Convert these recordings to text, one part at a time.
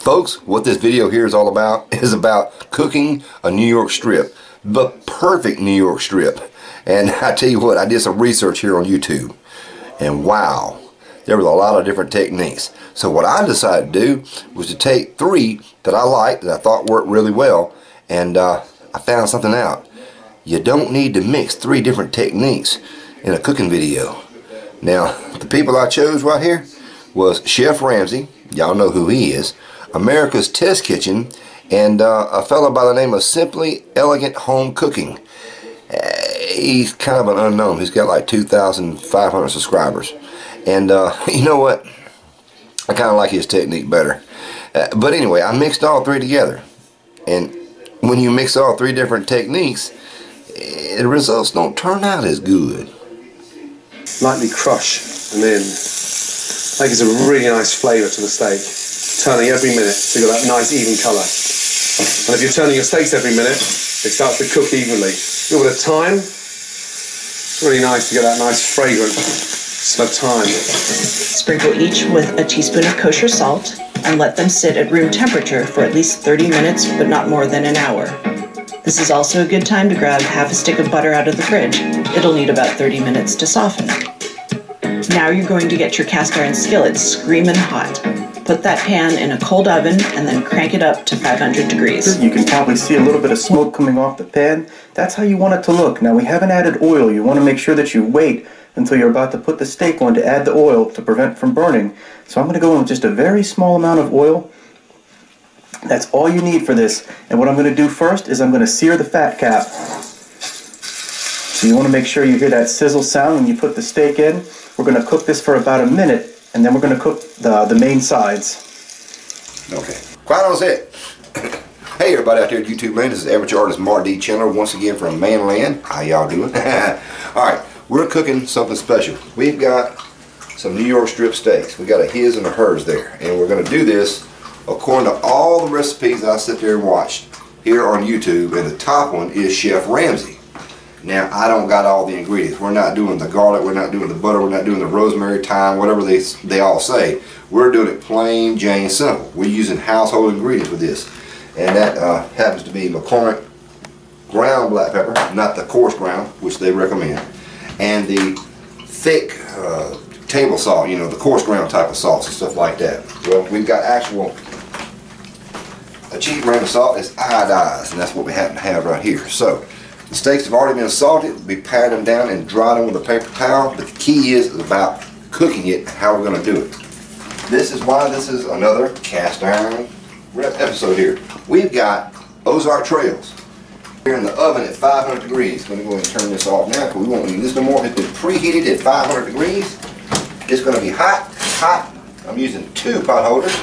Folks, what this video here is all about is about cooking a New York strip, the perfect New York strip. And I tell you what, I did some research here on YouTube, and wow, there was a lot of different techniques. So what I decided to do was to take three that I liked, that I thought worked really well, and I found something out. You don't need to mix three different techniques in a cooking video. Now, the people I chose right here was Chef Ramsay, y'all know who he is, America's Test Kitchen, and a fellow by the name of Simply Elegant Home Cooking. He's kind of an unknown. He's got like 2,500 subscribers. And you know what? I kind of like his technique better. But anyway, I mixed all three together. And when you mix all three different techniques, the results don't turn out as good. Lightly crush and then that gives a really nice flavour to the steak. Turning every minute so you've got that nice even colour. And if you're turning your steaks every minute, it starts to cook evenly. A little bit of thyme. It's really nice to get that nice fragrant smell of thyme. Sprinkle each with a teaspoon of kosher salt and let them sit at room temperature for at least 30 minutes, but not more than an hour. This is also a good time to grab half a stick of butter out of the fridge. It'll need about 30 minutes to soften. Now you're going to get your cast iron skillet screaming hot. Put that pan in a cold oven and then crank it up to 500 degrees. You can probably see a little bit of smoke coming off the pan. That's how you want it to look. Now we haven't added oil. You want to make sure that you wait until you're about to put the steak on to add the oil to prevent from burning. So I'm going to go in with just a very small amount of oil. That's all you need for this. And what I'm going to do first is I'm going to sear the fat cap. So you want to make sure you hear that sizzle sound when you put the steak in. We're going to cook this for about a minute. And then we're going to cook the main sides. Okay. Quiet on set. Hey everybody out there at YouTube land, this is amateur artist Mark D. Chandler once again from Manland. How y'all doing? Alright, we're cooking something special. We've got some New York strip steaks. We got a his and a hers there. And we're going to do this according to all the recipes I sit there and watched here on YouTube. And the top one is Chef Ramsay. Now, I don't got all the ingredients. We're not doing the garlic, we're not doing the butter, we're not doing the rosemary, thyme, whatever they all say. We're doing it plain, Jane, simple. We're using household ingredients with this. And that happens to be McCormick ground black pepper, not the coarse ground, which they recommend. And the thick table salt, you know, the coarse ground type of salts and stuff like that. Well, we've got a cheap brand of salt is iodized, and that's what we happen to have right here. So, the steaks have already been salted. We pat them down and dry them with a paper towel. But the key is about cooking it, how we're going to do it. This is why this is another cast iron episode here. We've got Ozark Trails here in the oven at 500 degrees. I'm going to go ahead and turn this off now because we won't need this no more. It's been preheated at 500 degrees. It's going to be hot, hot. I'm using 2 pot holders.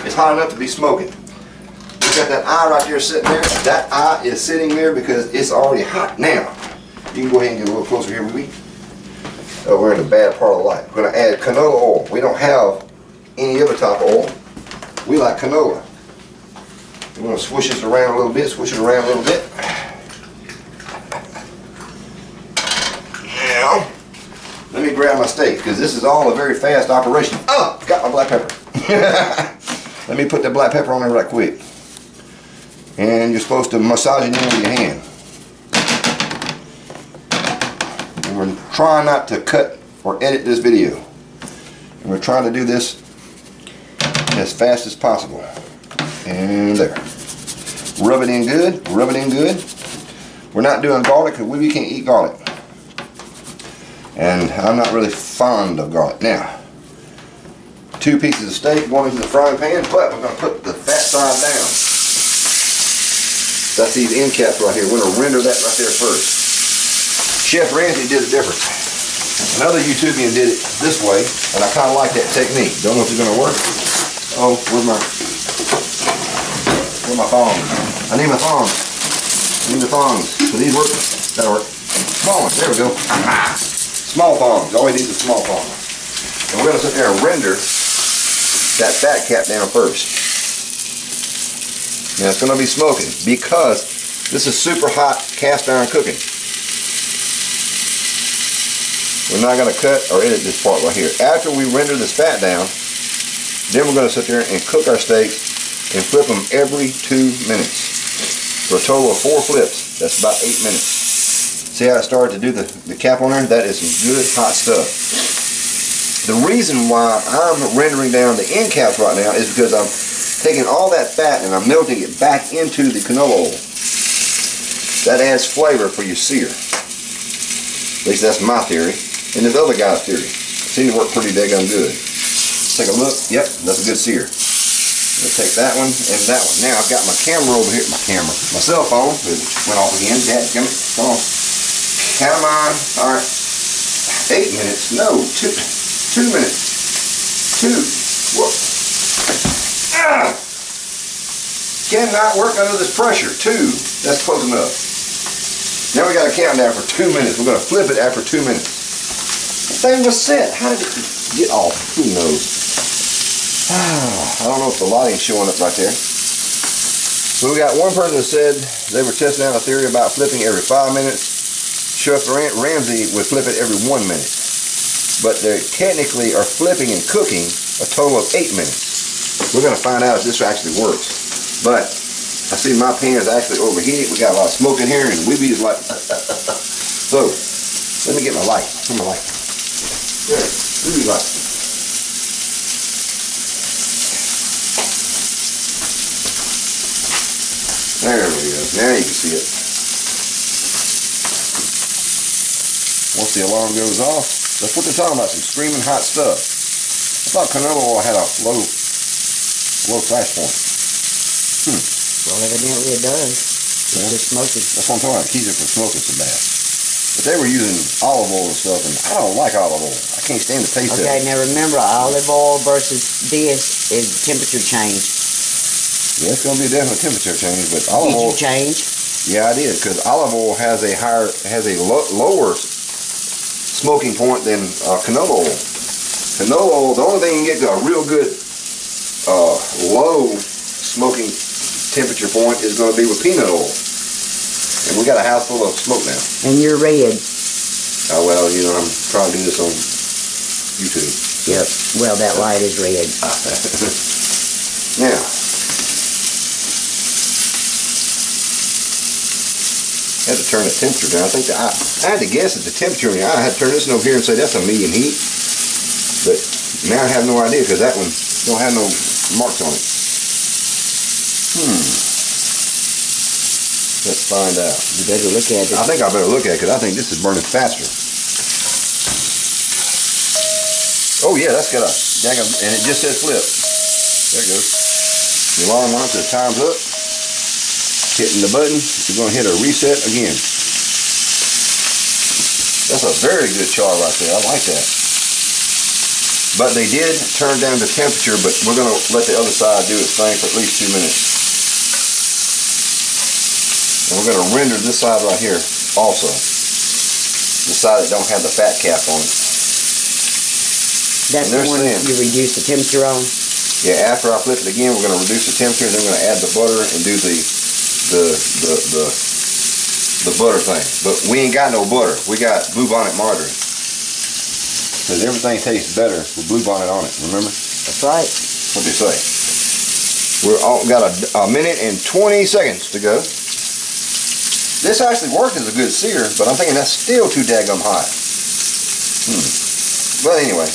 It's hot enough to be smoking. Got that eye right there sitting there. That eye is sitting there because it's already hot. Now, you can go ahead and get a little closer here with me. We're in the bad part of the light. We're going to add canola oil. We don't have any other type of oil. We like canola. We're going to swish this around a little bit, swish it around a little bit. Now, let me grab my steak because this is all a very fast operation. Oh, got my black pepper. Let me put that black pepper on there right quick. And you're supposed to massage it in with your hand. And we're trying not to cut or edit this video. And we're trying to do this as fast as possible. And there. Rub it in good. Rub it in good. We're not doing garlic because we can't eat garlic. And I'm not really fond of garlic. Now, 2 pieces of steak going into the frying pan, but we're going to put the fat side down. That's these end caps right here. We're going to render that right there first. Chef Ramsay did it different. Another YouTubian did it this way, and I kind of like that technique. Don't know if it's going to work. Oh, where's my thongs? I need my thongs. I need the thongs. Do these work? That'll work. Small ones. There we go. Small thongs. Always need the small thongs. And we're going to sit there and render that fat cap down first. Now it's going to be smoking because this is super hot cast iron cooking. We're not going to cut or edit this part right here. After we render this fat down, then we're going to sit there and cook our steaks and flip them every 2 minutes. For a total of 4 flips, that's about 8 minutes. See how I started to do the cap on there? That is some good hot stuff. The reason why I'm rendering down the end caps right now is because I'm taking all that fat and I'm melting it back into the canola oil. That adds flavor for your sear. At least that's my theory. And this other guy's theory. Seems to work pretty daggone good. Let's take a look. Yep, that's a good sear. Let's take that one and that one. Now I've got my camera over here. My cell phone. It went off again. Dad, come on. Come on. Alright. 8 minutes. No. 2 minutes. 2. Whoop. Ah! Cannot work under this pressure. 2. That's close enough. Now we got to count down for 2 minutes. We're going to flip it after 2 minutes. The thing was set. How did it get off? Who knows? I don't know if the lighting's showing up right there. So we got one person that said they were testing out a theory about flipping every 5 minutes. Chef Ramsay would flip it every 1 minute. But they technically are flipping and cooking a total of 8 minutes. We're going to find out if this actually works. But I see my pan is actually overheated. We got a lot of smoke in here and we be like, so let me get my light. Where's my light? There, give me light. There we go. Now you can see it. Once the alarm goes off, that's what they're talking about, some screaming hot stuff. I thought canola oil had a low flash point. Well, evidently it does. Yeah. It's just smoking. That's what I'm talking about. It keeps it from smoking so bad. But they were using olive oil and stuff, and I don't like olive oil. I can't stand the taste of Okay, it. now remember, olive oil versus this is temperature change. Yeah, it's going to be a definite temperature change, but olive oil. Did you change? Yeah, I did, because olive oil has a lower smoking point than canola oil. Canola oil, the only thing you can get to a real good low smoking temperature point is going to be with peanut oil. And we got a house full of smoke now. And you're red. Oh, well, you know, I'm trying to do this on YouTube. Yep. Well, that light is red. Now, I had to turn the temperature down. I think I had to guess at the temperature. I had to turn this one over here and say that's a medium heat. But now I have no idea because that one don't have no marks on it. Let's find out. You better look at it. I think I better look at it because I think this is burning faster. Oh yeah, that's got a daggum, and it just says flip. There it goes. The alarm went up, the time's up. Hitting the button, you're going to hit a reset again. That's a very good char right there. I like that. But they did turn down the temperature, but we're going to let the other side do its thing for at least 2 minutes. And we're going to render this side right here also. The side that don't have the fat cap on it. That's the one you reduce the temperature on? Yeah, after I flip it again, we're going to reduce the temperature, then we're going to add the butter and do the butter thing. But we ain't got no butter. We got Bluebonnet margarine. Because everything tastes better with Bluebonnet on it, remember? That's right. What they say. We're all got a minute and 20 seconds to go. This actually worked as a good sear, but I'm thinking that's still too daggum hot. But anyway,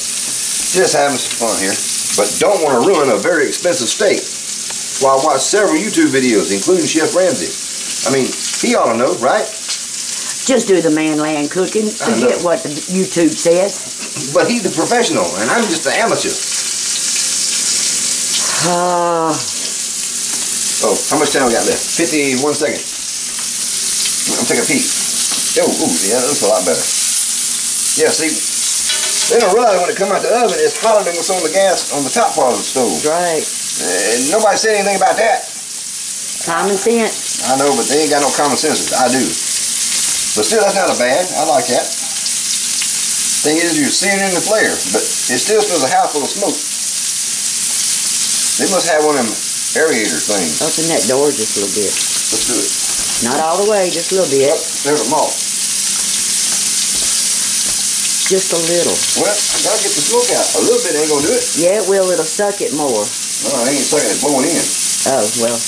just having some fun here. But don't want to ruin a very expensive steak. Well, I watched several YouTube videos, including Chef Ramsay. I mean, he ought to know, right? Just do the man-land cooking. Forget what the YouTube says. But he's the professional, and I'm just the amateur. Oh, how much time we got left? 51 seconds. I'm taking a peek. Oh, ooh, yeah, that looks a lot better. Yeah, see, they don't realize when it comes out the oven, it's hotter than what's on the gas on the top part of the stove. That's right. And nobody said anything about that. Common sense. I know, but they ain't got no common sense. I do. But still, that's not a bad. I like that. Thing is, you're seeing it in the flare, but it still smells a house full of smoke. They must have one of them aerator things. Open that door just a little bit. Let's do it. Not all the way, just a little bit. There's a moth. Just a little. Well, I gotta get the smoke out. A little bit ain't gonna do it. Yeah, it will. It'll suck it more. No, it ain't sucking. It's blowing in. Oh, well.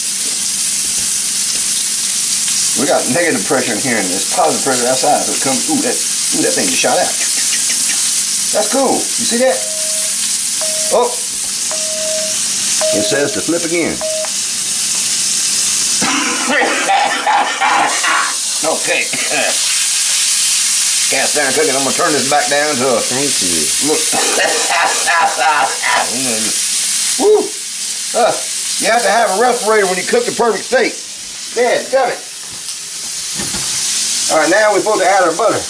We got negative pressure in here and there's positive pressure outside, so it comes, ooh, that thing just shot out. That's cool. You see that? Oh. It says to flip again. Okay. Cast iron cooking. I'm gonna turn this back down to a. Thank you. Look. Woo. You have to have a respirator when you cook the perfect steak. Yeah, got it. All right, now we're supposed to add our butter.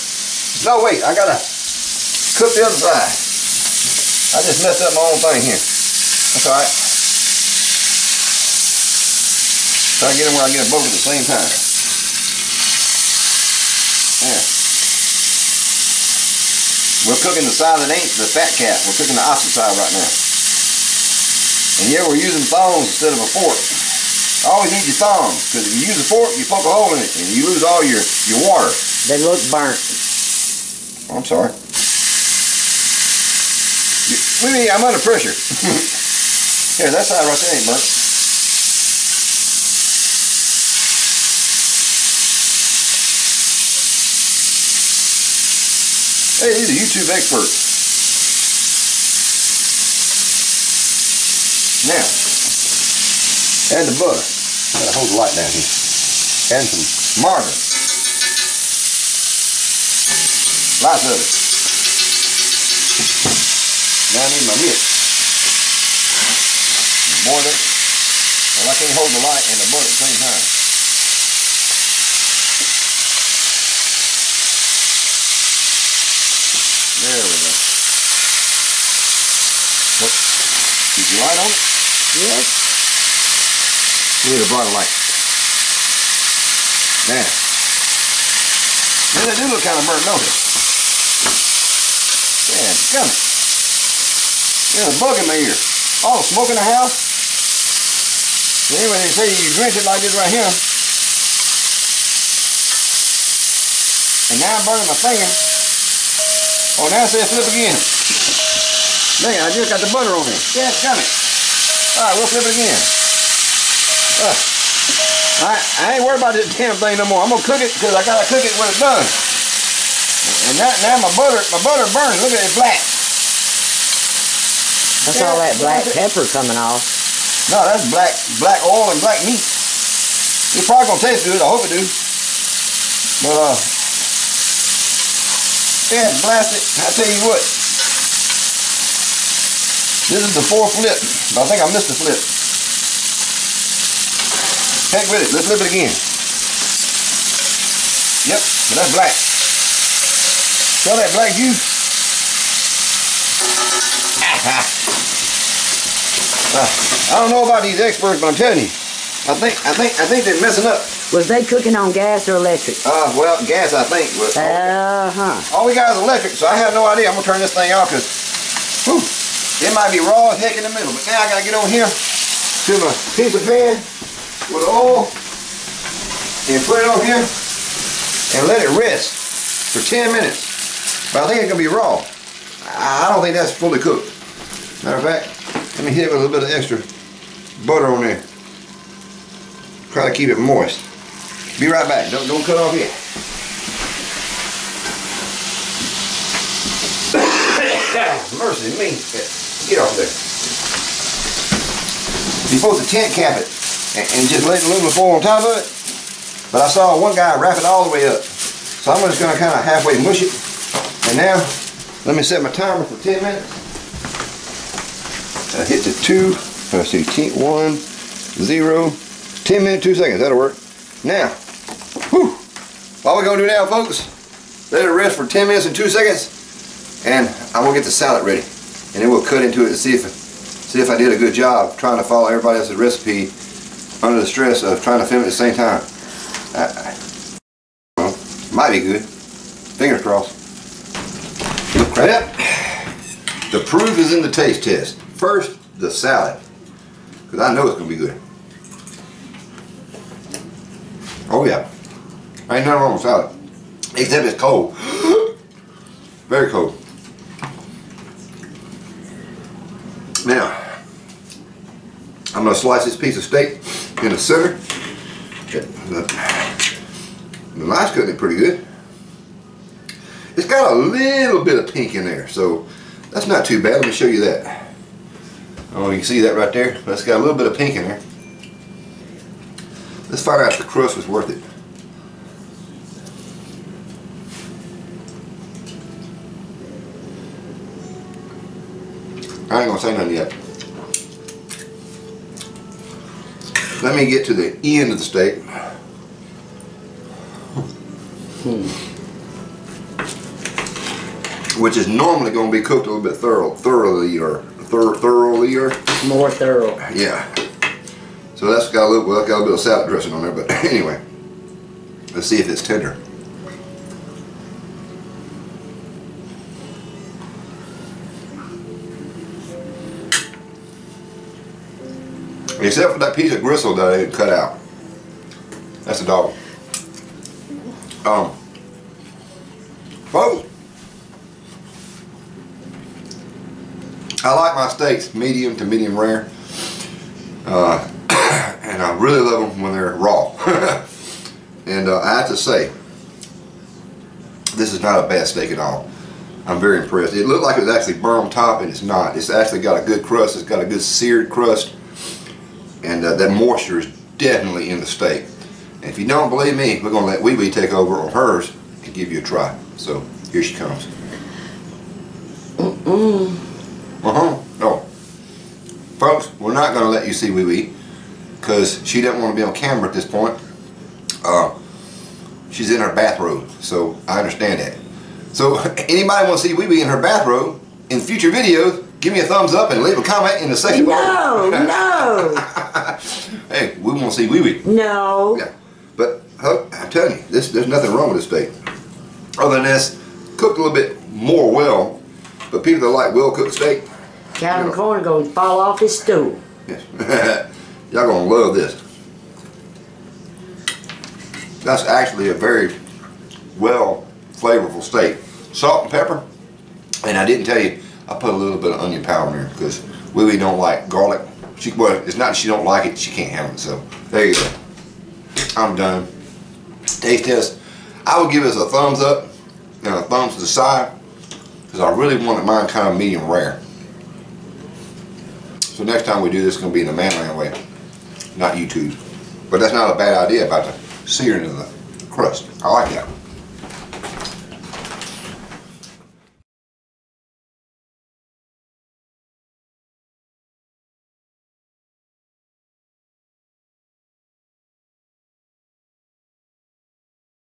No, wait. I gotta cook the other side. I just messed up my own thing here. That's all right. Try to get them where I get them both at the same time. Yeah. We're cooking the side that ain't the fat cat. We're cooking the opposite side right now. And yeah, we're using thongs instead of a fork. Always need your thongs, because if you use a fork, you poke a hole in it and you lose all your water. They look burnt. Oh, I'm sorry. What do you mean? I'm under pressure. Here, that side right there ain't burnt. Hey, these are YouTube experts. Now, add the butter. Gotta hold the light down here. And some margarine. Lots of it. Now I need my mitt. Boil it. Well, I can't hold the light and the butter at the same time. There we go. What? Keep your light on it? Yes. We need a brighter light. Now. They do look kind of burnt, don't they? Yeah, come on. There's a bug in my ear. Oh, smoke in the house? Anyway, they say you drench it like this right here. And now I'm burning my finger. Oh, now it says flip again. Man, I just got the butter on there. Yeah, it's coming. Alright, we'll flip it again. I ain't worried about this damn thing no more. I'm gonna cook it because I gotta cook it when it's done. And now my butter burning. Look at it, black. That's all that black pepper coming off. No, that's black oil and black meat. It's probably gonna taste good. I hope it do. But yeah, blast it. I tell you what. This is the fourth flip, but I think I missed the flip. Heck with it. Let's flip it again. Yep, but that's black. Smell that black juice? I don't know about these experts, but I'm telling you, I think they're messing up. Was they cooking on gas or electric? Well, gas, I think. But all we got is electric, so I have no idea. I'm gonna turn this thing off because it might be raw as heck in the middle. But now I gotta get over here to my piece of pan with oil and put it on here and let it rest for 10 minutes. But I think it's gonna be raw. I don't think that's fully cooked. Matter of fact, let me hit it with a little bit of extra butter on there. Try to keep it moist. Be right back. Don't cut off yet. Mercy me. Get off there. You're supposed to tent cap it and just let aluminum foil on top of it. But I saw one guy wrap it all the way up. So I'm just going to kind of halfway mush it. And now, let me set my timer for 10 minutes. I hit the 2. Let's see, 1, 0. 10 minutes, 2 seconds. That'll work. Now, whew, all we're going to do now, folks, let it rest for 10 minutes and 2 seconds. And I'm going to get the salad ready. And then we'll cut into it and see if I did a good job trying to follow everybody else's recipe under the stress of trying to film at the same time. Well, might be good. Fingers crossed. Yep. The proof is in the taste test. First, the salad. Because I know it's going to be good. Oh yeah. Ain't nothing wrong with salad. Except it's cold. Very cold. Now, I I'm going to slice this piece of steak in the center. The knife's cutting it pretty good. It's got a little bit of pink in there, so that's not too bad. Let me show you that. Oh, you can see that right there. That's got a little bit of pink in there. Let's find out if the crust was worth it. I ain't gonna say nothing yet. Let me get to the end of the steak. Which is normally going to be cooked a little bit thoroughly. More thorough. Yeah. So that's got a little, well, got a bit of salad dressing on there, but anyway, let's see if it's tender. Except for that piece of gristle that I didn't cut out. That's a dog. Folks, I like my steaks medium to medium rare, and I really love them when they're raw. And I have to say, this is not a bad steak at all. I'm very impressed. It looked like it was actually burnt on top, and it's not. It's actually got a good crust. It's got a good seared crust, and that moisture is definitely in the steak. And if you don't believe me, we're going to let Wee Wee take over on hers and give you a try. So here she comes. No. Folks, we're not going to let you see Wee Wee because she doesn't want to be on camera at this point. She's in her bathrobe, so I understand that. So anybody want to see Wee Wee in her bathrobe in future videos, give me a thumbs up and leave a comment in the section below. No. Hey, we want to see Wee Wee. No. Yeah. But I'm telling you, there's nothing wrong with this steak. Other than this, cooked a little bit more well, but people that like well-cooked steak, Calvin Corn going to fall off his stool. yes. Y'all gonna love this. That's actually a very well flavorful steak. Salt and pepper, and I didn't tell you, I put a little bit of onion powder in there because Wee Wee don't like garlic. Well, it's not that she don't like it, she can't handle it. So there you go. I'm done. Taste test. I would give this a thumbs up and a thumbs to the side because I really wanted mine kind of medium rare. So next time we do this, it's going to be in the Manland way, not YouTube. But that's not a bad idea about the searing of the crust. I like that.